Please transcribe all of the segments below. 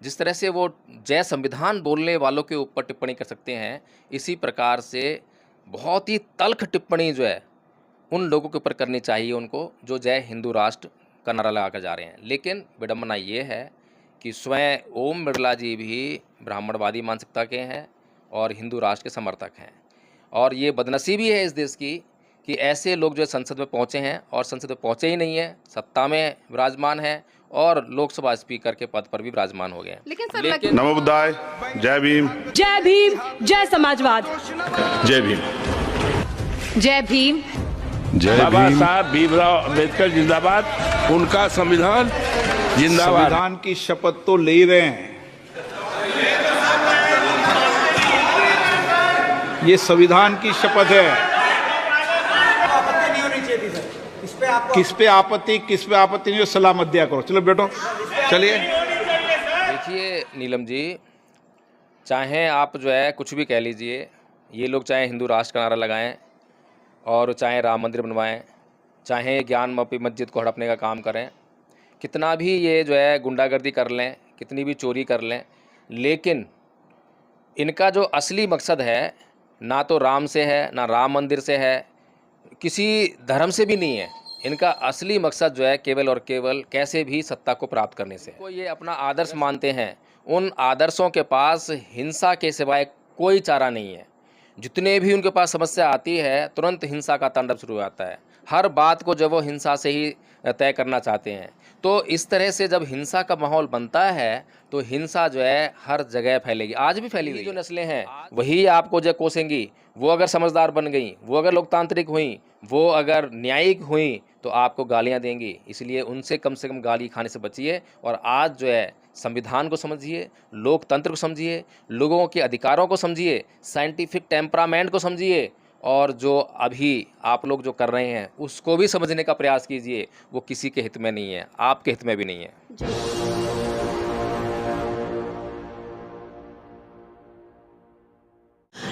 जिस तरह से वो जय संविधान बोलने वालों के ऊपर टिप्पणी कर सकते हैं, इसी प्रकार से बहुत ही तल्ख टिप्पणी जो है उन लोगों के ऊपर करनी चाहिए उनको, जो जय हिंदू राष्ट्र का नारा लगा कर जा रहे हैं। लेकिन विडंबना ये है कि स्वयं ओम बिरला जी भी ब्राह्मणवादी मानसिकता के हैं और हिंदू राष्ट्र के समर्थक हैं। और ये बदनसीबी है इस देश की कि ऐसे लोग जो संसद में पहुँचे हैं और संसद में पहुँचे ही नहीं है, सत्ता में विराजमान है और लोकसभा स्पीकर के पद पर भी विराजमान हो गए हैं। लेकिन नमो बुद्धाय, जय भीम, जय समाजवाद, जय भीम, जय भीम, जय बाबा भीम। साहब भीमराव अम्बेडकर जिंदाबाद, उनका संविधान जिंदाबाद। संविधान की शपथ तो ले ही रहे हैं, ये संविधान की शपथ है। किस पे आपत्ति नहीं हो, सलाह मत दिया करो। चलो बैठो, चलिए। देखिए नीलम जी, चाहे आप जो है कुछ भी कह लीजिए, ये लोग चाहे हिंदू राष्ट्र का नारा लगाएं और चाहे राम मंदिर बनवाएं, चाहे ज्ञानवापी मस्जिद को हड़पने का काम करें, कितना भी ये जो है गुंडागर्दी कर लें, कितनी भी चोरी कर लें, लेकिन इनका जो असली मकसद है ना तो राम से है, ना राम मंदिर से है, किसी धर्म से भी नहीं है। इनका असली मकसद जो है केवल और केवल कैसे भी सत्ता को प्राप्त करने से। वो ये अपना आदर्श मानते हैं, उन आदर्शों के पास हिंसा के सिवाय कोई चारा नहीं है। जितने भी उनके पास समस्या आती है, तुरंत हिंसा का तांडव शुरू हो जाता है। हर बात को जब वो हिंसा से ही तय करना चाहते हैं, तो इस तरह से जब हिंसा का माहौल बनता है तो हिंसा जो है हर जगह फैलेगी। आज भी फैली हुई जो नस्लें हैं वही आपको जो कोसेंगी। वो अगर समझदार बन गई, वो अगर लोकतांत्रिक हुई, वो अगर न्यायिक हुई तो आपको गालियां देंगी। इसलिए उनसे कम गाली खाने से बचिए और आज जो है संविधान को समझिए, लोकतंत्र को समझिए, लोगों के अधिकारों को समझिए, साइंटिफिक टेम्परामेंट को समझिए और जो अभी आप लोग जो कर रहे हैं उसको भी समझने का प्रयास कीजिए। वो किसी के हित में नहीं है, आपके हित में भी नहीं है।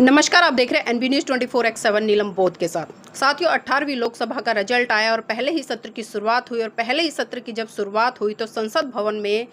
नमस्कार, आप देख रहे हैं एनबी न्यूज़ 24/7 नीलम बोध के साथ। साथियों, 18वीं लोकसभा का रिजल्ट आया और पहले ही सत्र की शुरुआत हुई और पहले ही सत्र की जब शुरुआत हुई तो संसद भवन में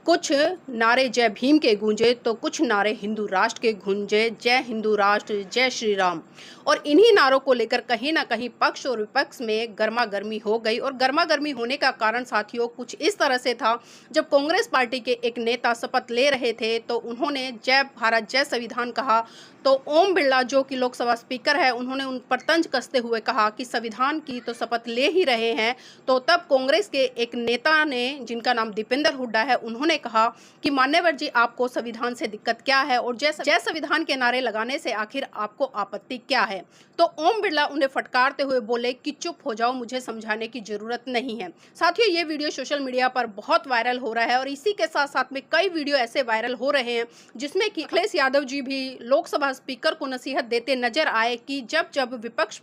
कुछ नारे जय भीम के गूंजे तो कुछ नारे हिंदू राष्ट्र के गूंजे, जय हिंदू राष्ट्र, जय श्री राम। और इन्हीं नारों को लेकर कहीं ना कहीं पक्ष और विपक्ष में गर्मा गर्मी हो गई। और गर्मा गर्मी होने का कारण साथियों कुछ इस तरह से था, जब कांग्रेस पार्टी के एक नेता शपथ ले रहे थे तो उन्होंने जय भारत जय संविधान कहा, तो ओम बिरला जो कि लोकसभा स्पीकर है उन्होंने उन पर तंज कसते हुए कहा कि संविधान की तो शपथ ले ही रहे हैं। तो तब कांग्रेस के एक नेता ने, जिनका नाम दीपेंद्र हुड्डा है, उन्होंने कहा कि मान्यवर जी, आपको संविधान से दिक्कत क्या है और जय संविधान के नारे लगाने से आखिर आपको आपत्ति क्या है। तो ओम बिरला उन्हें फटकारते हुए बोले कि चुप हो जाओ, मुझे समझाने की जरूरत नहीं है। साथियों, ये वीडियो सोशल मीडिया पर बहुत वायरल हो रहा है और इसी के साथ साथ में कई वीडियो ऐसे वायरल हो रहे हैं जिसमें कि अखिलेश यादव जी भी लोकसभा स्पीकर को नसीहत देते नजर आए कि जब जब विपक्ष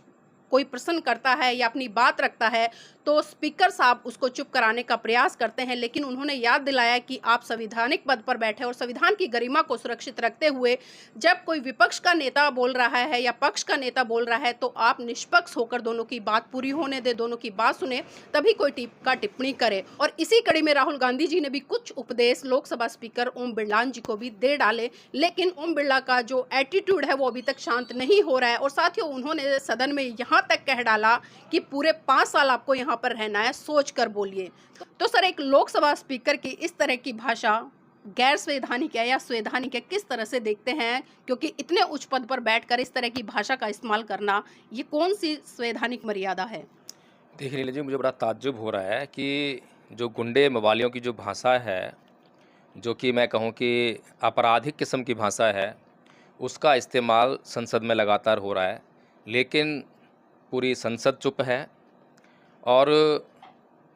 कोई प्रश्न करता है या अपनी बात रखता है तो स्पीकर साहब उसको चुप कराने का प्रयास करते हैं। लेकिन उन्होंने याद दिलाया कि आप संवैधानिक पद पर बैठे और संविधान की गरिमा को सुरक्षित रखते हुए जब कोई विपक्ष का नेता बोल रहा है या पक्ष का नेता बोल रहा है तो आप निष्पक्ष होकर दोनों की बात पूरी होने दे, दोनों की बात सुने, तभी कोई टिप्पणी करे। और इसी कड़ी में राहुल गांधी जी ने भी कुछ उपदेश लोकसभा स्पीकर ओम बिरला जी को भी दे डाले। लेकिन ओम बिरला का जो एटीट्यूड है वो अभी तक शांत नहीं हो रहा है। और साथियों, उन्होंने सदन में यहाँ तक कह डाला कि पूरे 5 साल आपको यहाँ पर रहना है, सोच कर बोलिए। तो सर, एक लोकसभा स्पीकर की इस तरह की भाषा गैर संवैधानिक है या संवैधानिक है, किस तरह से देखते हैं? क्योंकि इतने उच्च पद पर बैठकर इस तरह की भाषा का इस्तेमाल करना, ये कौन सी संवैधानिक मर्यादा है? देखिए नीलम जी, मुझे बड़ा ताज्जुब हो रहा है कि जो गुंडे मवालियों की जो भाषा है, जो कि मैं कहूँ कि आपराधिक किस्म की भाषा है, उसका इस्तेमाल संसद में लगातार हो रहा है। लेकिन पूरी संसद चुप है और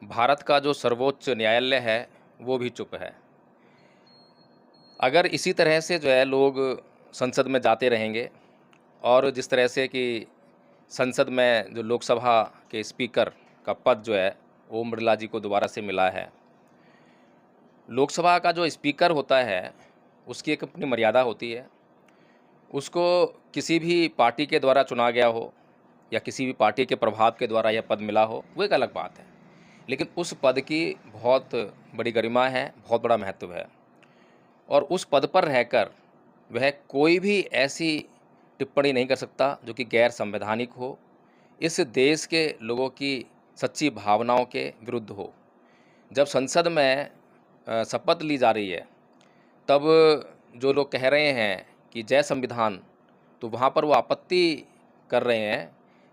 भारत का जो सर्वोच्च न्यायालय है वो भी चुप है। अगर इसी तरह से जो है लोग संसद में जाते रहेंगे और जिस तरह से कि संसद में जो लोकसभा के स्पीकर का पद जो है ओम बिरला जी को दोबारा से मिला है, लोकसभा का जो स्पीकर होता है उसकी एक अपनी मर्यादा होती है। उसको किसी भी पार्टी के द्वारा चुना गया हो या किसी भी पार्टी के प्रभाव के द्वारा यह पद मिला हो, वो एक अलग बात है। लेकिन उस पद की बहुत बड़ी गरिमा है, बहुत बड़ा महत्व है। और उस पद पर रहकर वह कोई भी ऐसी टिप्पणी नहीं कर सकता जो कि गैर संवैधानिक हो, इस देश के लोगों की सच्ची भावनाओं के विरुद्ध हो। जब संसद में शपथ ली जा रही है तब जो लोग कह रहे हैं कि जय संविधान, तो वहाँ पर वो आपत्ति कर रहे हैं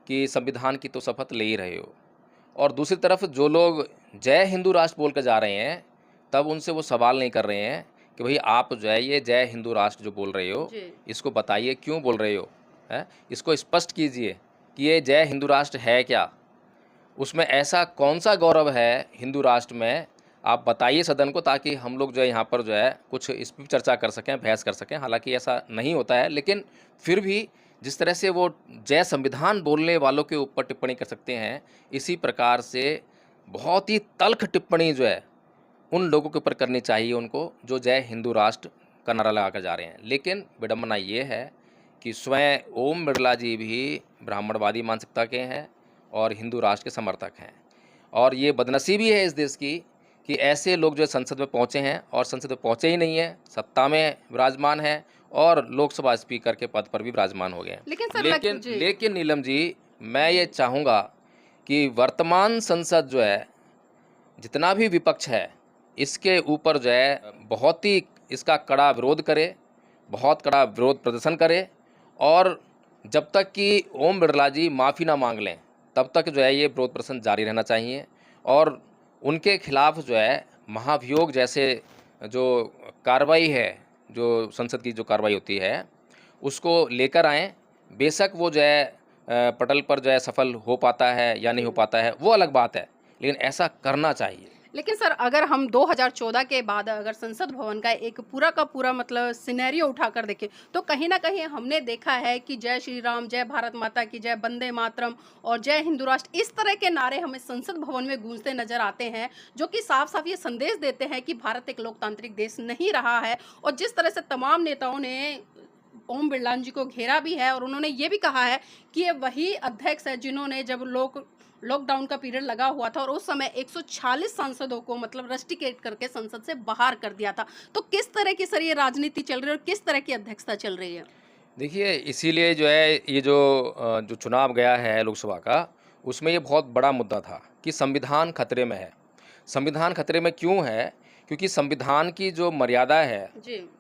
कि संविधान की तो शपथ ले ही रहे हो। और दूसरी तरफ जो लोग जय हिंदू राष्ट्र बोल कर जा रहे हैं तब उनसे वो सवाल नहीं कर रहे हैं कि भाई आप जो है ये जय हिंदू राष्ट्र जो बोल रहे हो इसको बताइए क्यों बोल रहे हो, है इसको स्पष्ट कीजिए कि ये जय हिंदू राष्ट्र है क्या, उसमें ऐसा कौन सा गौरव है हिंदू राष्ट्र में, आप बताइए सदन को, ताकि हम लोग जो है यहाँ पर जो है कुछ इस पर चर्चा कर सकें, बहस कर सकें। हालांकि ऐसा नहीं होता है, लेकिन फिर भी जिस तरह से वो जय संविधान बोलने वालों के ऊपर टिप्पणी कर सकते हैं, इसी प्रकार से बहुत ही तल्ख टिप्पणी जो है उन लोगों के ऊपर करनी चाहिए उनको जो जय हिंदू राष्ट्र का नारा लगा कर जा रहे हैं। लेकिन विडम्बना ये है कि स्वयं ओम बिरला जी भी ब्राह्मणवादी मानसिकता के हैं और हिंदू राष्ट्र के समर्थक हैं। और ये बदनसीबी है इस देश की कि ऐसे लोग जो संसद में पहुँचे हैं और संसद में पहुँचे ही नहीं हैं, सत्ता में विराजमान है और लोकसभा स्पीकर के पद पर भी विराजमान हो गए हैं। लेकिन नीलम जी, मैं ये चाहूँगा कि वर्तमान संसद जो है जितना भी विपक्ष है इसके ऊपर जो है बहुत ही इसका कड़ा विरोध करे, बहुत कड़ा विरोध प्रदर्शन करे, और जब तक कि ओम बिरला जी माफ़ी ना मांग लें तब तक जो है ये विरोध प्रदर्शन जारी रहना चाहिए। और उनके खिलाफ जो है महाभियोग जैसे जो कार्रवाई है, जो संसद की जो कार्रवाई होती है उसको लेकर आएँ। बेशक वो जो है पटल पर जो है सफल हो पाता है या नहीं हो पाता है वो अलग बात है, लेकिन ऐसा करना चाहिए। लेकिन सर, अगर हम 2014 के बाद अगर संसद भवन का एक पूरा का पूरा मतलब सिनेरियो उठाकर देखें तो कहीं ना कहीं हमने देखा है कि जय श्री राम, जय भारत माता की जय, वंदे मातरम और जय हिंदू राष्ट्र, इस तरह के नारे हमें संसद भवन में गूंजते नजर आते हैं, जो कि साफ साफ ये संदेश देते हैं कि भारत एक लोकतांत्रिक देश नहीं रहा है। और जिस तरह से तमाम नेताओं ने ओम बिरला जी को घेरा भी है और उन्होंने ये भी कहा है कि ये वही अध्यक्ष है जिन्होंने जब लॉकडाउन का पीरियड लगा हुआ था और उस समय 146 सांसदों को मतलब रस्टिकेट करके संसद से बाहर कर दिया था। तो किस तरह की सर ये राजनीति चल रही है और किस तरह की अध्यक्षता चल रही है? देखिए, इसीलिए जो है ये जो चुनाव गया है लोकसभा का, उसमें ये बहुत बड़ा मुद्दा था कि संविधान खतरे में है। संविधान खतरे में क्यों है? क्योंकि संविधान की जो मर्यादा है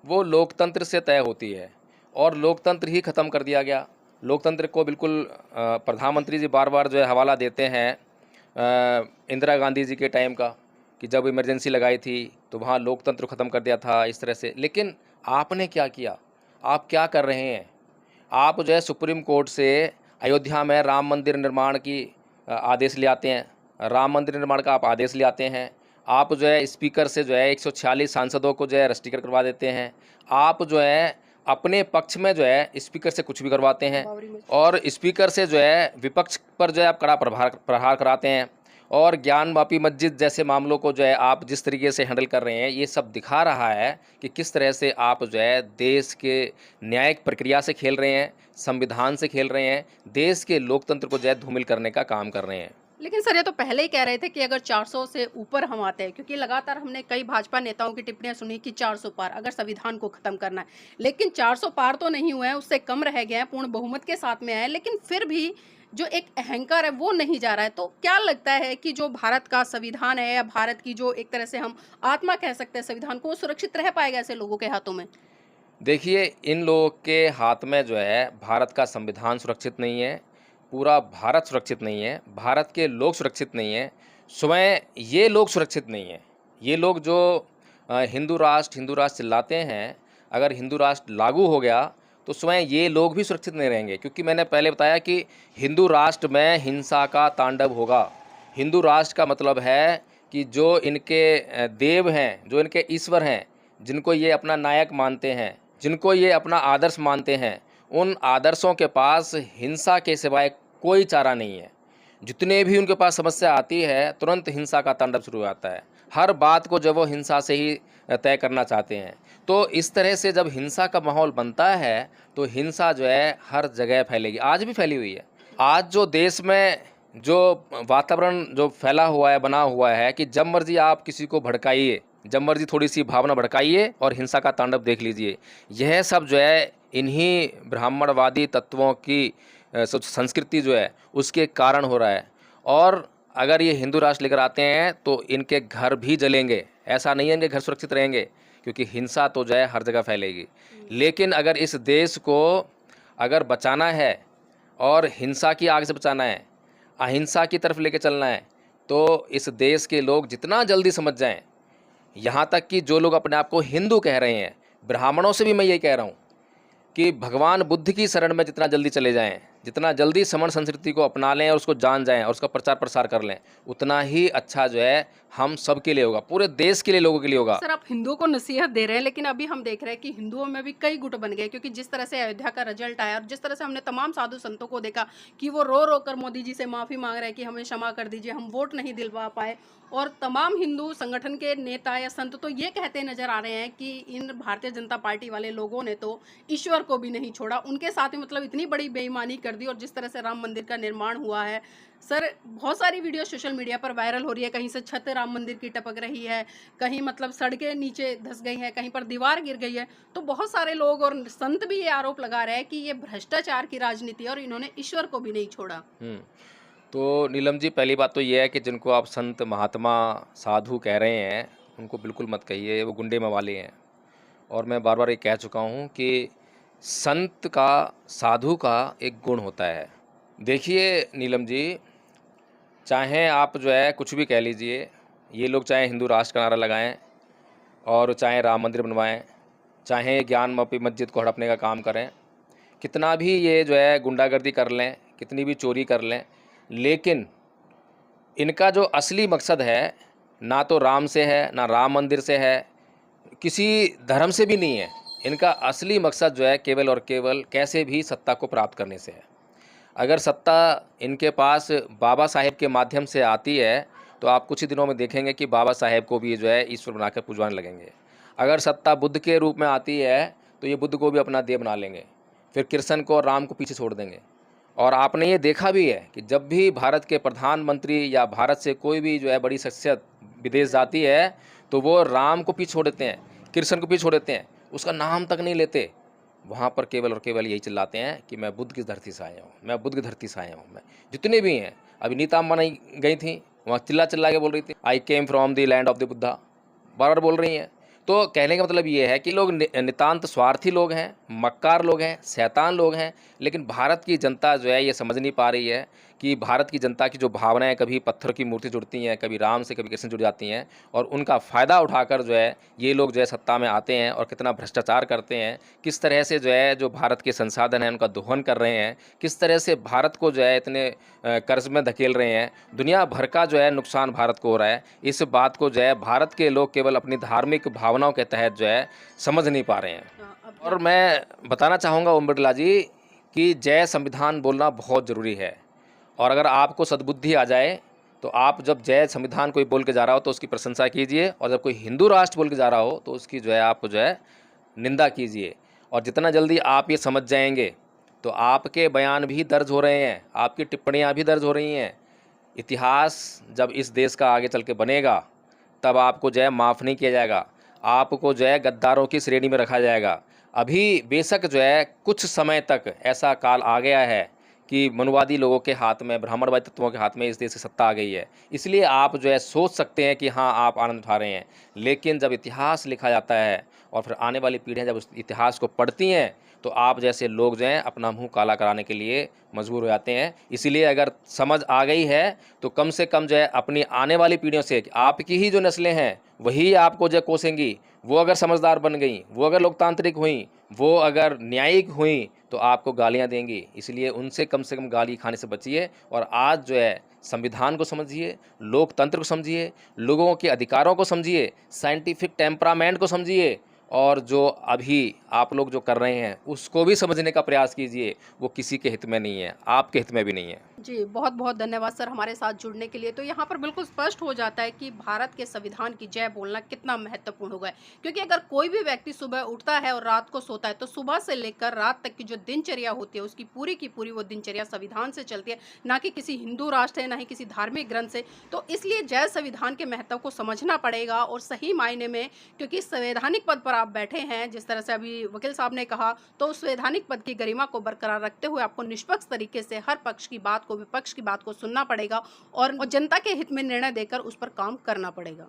वो लोकतंत्र से तय होती है और लोकतंत्र ही ख़त्म कर दिया गया। लोकतंत्र को बिल्कुल प्रधानमंत्री जी बार बार जो है हवाला देते हैं इंदिरा गांधी जी के टाइम का, कि जब इमरजेंसी लगाई थी तो वहाँ लोकतंत्र ख़त्म कर दिया था इस तरह से। लेकिन आपने क्या किया? आप क्या कर रहे हैं? आप जो है सुप्रीम कोर्ट से अयोध्या में राम मंदिर निर्माण की आदेश ले आते हैं, राम मंदिर निर्माण का आप आदेश ले आते हैं। आप जो है स्पीकर से जो है 146 सांसदों को जो है रस्टिकेट करवा देते हैं। आप जो है अपने पक्ष में जो है स्पीकर से कुछ भी करवाते हैं और स्पीकर से जो है विपक्ष पर जो है आप कड़ा प्रहार कराते हैं। और ज्ञानवापी मस्जिद जैसे मामलों को जो है आप जिस तरीके से हैंडल कर रहे हैं, ये सब दिखा रहा है कि किस तरह से आप जो है देश के न्यायिक प्रक्रिया से खेल रहे हैं, संविधान से खेल रहे हैं, देश के लोकतंत्र को जो है धूमिल करने का काम कर रहे हैं। लेकिन सर, ये तो पहले ही कह रहे थे कि अगर 400 से ऊपर हम आते हैं, क्योंकि लगातार हमने कई भाजपा नेताओं की टिप्पणियां सुनी कि 400 पार अगर संविधान को खत्म करना है, लेकिन 400 पार तो नहीं हुए हैं, उससे कम रह गए हैं, पूर्ण बहुमत के साथ में आए, लेकिन फिर भी जो एक अहंकार है वो नहीं जा रहा है। तो क्या लगता है कि जो भारत का संविधान है या भारत की जो एक तरह से हम आत्मा कह सकते हैं संविधान को, वो सुरक्षित रह पाएगा ऐसे लोगों के हाथों में? देखिए, इन लोगों के हाथ में जो है भारत का संविधान सुरक्षित नहीं है, पूरा भारत सुरक्षित नहीं है, भारत के लोग सुरक्षित नहीं हैं, स्वयं ये लोग सुरक्षित नहीं हैं। ये लोग जो हिंदू राष्ट्र चिल्लाते हैं, अगर हिंदू राष्ट्र लागू हो गया तो स्वयं ये लोग भी सुरक्षित नहीं रहेंगे, क्योंकि मैंने पहले बताया कि हिंदू राष्ट्र में हिंसा का तांडव होगा। हिंदू राष्ट्र का मतलब है कि जो इनके देव हैं, जो इनके ईश्वर हैं, जिनको ये अपना नायक मानते हैं, जिनको ये अपना आदर्श मानते हैं, उन आदर्शों के पास हिंसा के सिवाय कोई चारा नहीं है। जितने भी उनके पास समस्या आती है तुरंत हिंसा का तांडव शुरू हो जाता है। हर बात को जब वो हिंसा से ही तय करना चाहते हैं, तो इस तरह से जब हिंसा का माहौल बनता है तो हिंसा जो है हर जगह फैलेगी। आज भी फैली हुई है। आज जो देश में जो वातावरण जो फैला हुआ है, बना हुआ है कि जब मर्जी आप किसी को भड़काइए, जब मर्जी थोड़ी सी भावना भड़काइए और हिंसा का तांडव देख लीजिए। यह सब जो है इन्हीं ब्राह्मणवादी तत्वों की संस्कृति जो है उसके कारण हो रहा है। और अगर ये हिंदू राष्ट्र लेकर आते हैं तो इनके घर भी जलेंगे, ऐसा नहीं है इनके घर सुरक्षित रहेंगे, क्योंकि हिंसा तो जो है हर जगह फैलेगी। लेकिन अगर इस देश को अगर बचाना है और हिंसा की आग से बचाना है, अहिंसा की तरफ लेके चलना है, तो इस देश के लोग जितना जल्दी समझ जाएं, यहाँ तक कि जो लोग अपने आप को हिंदू कह रहे हैं, ब्राह्मणों से भी मैं यही कह रहा हूँ कि भगवान बुद्ध की शरण में जितना जल्दी चले जाएं, जितना जल्दी समण संस्कृति को अपना लें और उसको जान जाएं और उसका प्रचार प्रसार कर लें, उतना ही अच्छा जो है हम सब के लिए होगा, पूरे देश के लिए, लोगों के लिए होगा। सर, आप हिंदुओं को नसीहत दे रहे हैं, लेकिन अभी हम देख रहे हैं कि हिंदुओं में भी कई गुट बन गए, क्योंकि जिस तरह से अयोध्या का रिजल्ट आया और जिस तरह से हमने तमाम साधु संतों को देखा कि वो रो रो कर मोदी जी से माफ़ी मांग रहे हैं कि हमें क्षमा कर दीजिए, हम वोट नहीं दिलवा पाए। और तमाम हिंदू संगठन के नेता या संत तो ये कहते नजर आ रहे हैं कि इन भारतीय जनता पार्टी वाले लोगों ने तो ईश्वर को भी नहीं छोड़ा, उनके साथ में मतलब इतनी बड़ी बेईमानी कर दी। और जिस तरह से राम मंदिर का निर्माण हुआ है सर, बहुत सारी वीडियो सोशल मीडिया पर वायरल हो रही है, कहीं से छत राम मंदिर की टपक रही है, कहीं मतलब सड़कें नीचे धंस गई हैं, कहीं पर दीवार गिर गई है। तो बहुत सारे लोग और संत भी ये आरोप लगा रहे हैं कि ये भ्रष्टाचार की राजनीति है और इन्होंने ईश्वर को भी नहीं छोड़ा। तो नीलम जी, पहली बात तो ये है कि जिनको आप संत महात्मा साधु कह रहे हैं उनको बिल्कुल मत कहिए, वो गुंडे मवाली हैं। और मैं बार बार ये कह चुका हूँ कि संत का, साधु का एक गुण होता है। देखिए नीलम जी, चाहे आप जो है कुछ भी कह लीजिए, ये लोग चाहे हिंदू राष्ट्र का नारा लगाएं और चाहे राम मंदिर बनवाएं, चाहे ज्ञान मस्जिद को हड़पने का काम करें, कितना भी ये जो है गुंडागर्दी कर लें, कितनी भी चोरी कर लें, लेकिन इनका जो असली मकसद है ना तो राम से है, ना राम मंदिर से है, किसी धर्म से भी नहीं है। इनका असली मकसद जो है केवल और केवल कैसे भी सत्ता को प्राप्त करने से है। अगर सत्ता इनके पास बाबा साहेब के माध्यम से आती है तो आप कुछ ही दिनों में देखेंगे कि बाबा साहेब को भी जो है ईश्वर बनाकर पूजवाने लगेंगे। अगर सत्ता बुद्ध के रूप में आती है तो ये बुद्ध को भी अपना देव बना लेंगे, फिर कृष्ण को और राम को पीछे छोड़ देंगे। और आपने ये देखा भी है कि जब भी भारत के प्रधानमंत्री या भारत से कोई भी जो है बड़ी शख्सियत विदेश जाती है तो वो राम को पीछे छोड़ देते हैं, कृष्ण को पीछे छोड़ देते हैं, उसका नाम तक नहीं लेते। वहाँ पर केवल और केवल यही चिल्लाते हैं कि मैं बुद्ध की धरती से आया हूँ, मैं बुद्ध की धरती से आया हूँ। मैं जितने भी हैं, अभी नीता अंबानी गई थी, वहाँ चिल्ला चिल्ला के बोल रही थी I came from the land of the Buddha, बार बार बोल रही हैं। तो कहने का मतलब ये है कि लोग नितांत स्वार्थी लोग हैं, मक्कार लोग हैं, शैतान लोग हैं। लेकिन भारत की जनता जो है ये समझ नहीं पा रही है कि भारत की जनता की जो भावनाएं कभी पत्थर की मूर्ति जुड़ती हैं, कभी राम से कभी कृष्ण जुड़ जाती हैं, और उनका फ़ायदा उठाकर जो है ये लोग जो है सत्ता में आते हैं और कितना भ्रष्टाचार करते हैं, किस तरह से जो है जो भारत के संसाधन हैं उनका दोहन कर रहे हैं, किस तरह से भारत को जो है इतने कर्ज में धकेल रहे हैं, दुनिया भर का जो है नुकसान भारत को हो रहा है। इस बात को जो है भारत के लोग केवल अपनी धार्मिक भावनाओं के तहत जो है समझ नहीं पा रहे हैं। और मैं बताना चाहूँगा ओम बिरला जी कि जय संविधान बोलना बहुत ज़रूरी है। और अगर आपको सद्बुद्धि आ जाए तो आप जब जय संविधान कोई बोल के जा रहा हो तो उसकी प्रशंसा कीजिए, और जब कोई हिंदू राष्ट्र बोल के जा रहा हो तो उसकी जो है आप जो है निंदा कीजिए। और जितना जल्दी आप ये समझ जाएंगे तो आपके बयान भी दर्ज हो रहे हैं, आपकी टिप्पणियाँ भी दर्ज हो रही हैं। इतिहास जब इस देश का आगे चल के बनेगा तब आपको जो है माफ़ नहीं किया जाएगा, आपको जो है गद्दारों की श्रेणी में रखा जाएगा। अभी बेशक जो है कुछ समय तक ऐसा काल आ गया है कि मनुवादी लोगों के हाथ में, ब्राह्मणवादी तत्वों के हाथ में इस देश की सत्ता आ गई है, इसलिए आप जो है सोच सकते हैं कि हाँ आप आनंद उठा रहे हैं। लेकिन जब इतिहास लिखा जाता है और फिर आने वाली पीढ़ियाँ जब उस इतिहास को पढ़ती हैं तो आप जैसे लोग जो हैं अपना मुंह काला कराने के लिए मजबूर हो जाते हैं। इसीलिए अगर समझ आ गई है तो कम से कम जो है अपनी आने वाली पीढ़ियों से, आपकी ही जो नस्लें हैं वही आपको जो कोसेंगी, वो अगर समझदार बन गई, वो अगर लोकतांत्रिक हुई, वो अगर न्यायिक हुई तो आपको गालियां देंगी। इसलिए उनसे कम से कम गाली खाने से बचिए और आज जो है संविधान को समझिए, लोकतंत्र को समझिए, लोगों के अधिकारों को समझिए, साइंटिफिक टेम्परामेंट को समझिए, और जो अभी आप लोग जो कर रहे हैं उसको भी समझने का प्रयास कीजिए। वो किसी के हित में नहीं है, आपके हित में भी नहीं है। जी, बहुत बहुत धन्यवाद सर हमारे साथ जुड़ने के लिए। तो यहाँ पर बिल्कुल स्पष्ट हो जाता है कि भारत के संविधान की जय बोलना कितना महत्वपूर्ण होगा, क्योंकि अगर कोई भी व्यक्ति सुबह उठता है और रात को सोता है तो सुबह से लेकर रात तक की जो दिनचर्या होती है उसकी पूरी की पूरी वो दिनचर्या संविधान से चलती है, ना कि किसी हिंदू राष्ट्र है, ना ही किसी धार्मिक ग्रंथ से। तो इसलिए जय संविधान के महत्व को समझना पड़ेगा और सही मायने में, क्योंकि संवैधानिक पद पर आप बैठे हैं, जिस तरह से अभी वकील साहब ने कहा, तो उस संवैधानिक पद की गरिमा को बरकरार रखते हुए आपको निष्पक्ष तरीके से हर पक्ष की बात को, विपक्ष की बात को सुनना पड़ेगा और जनता के हित में निर्णय देकर उस पर काम करना पड़ेगा।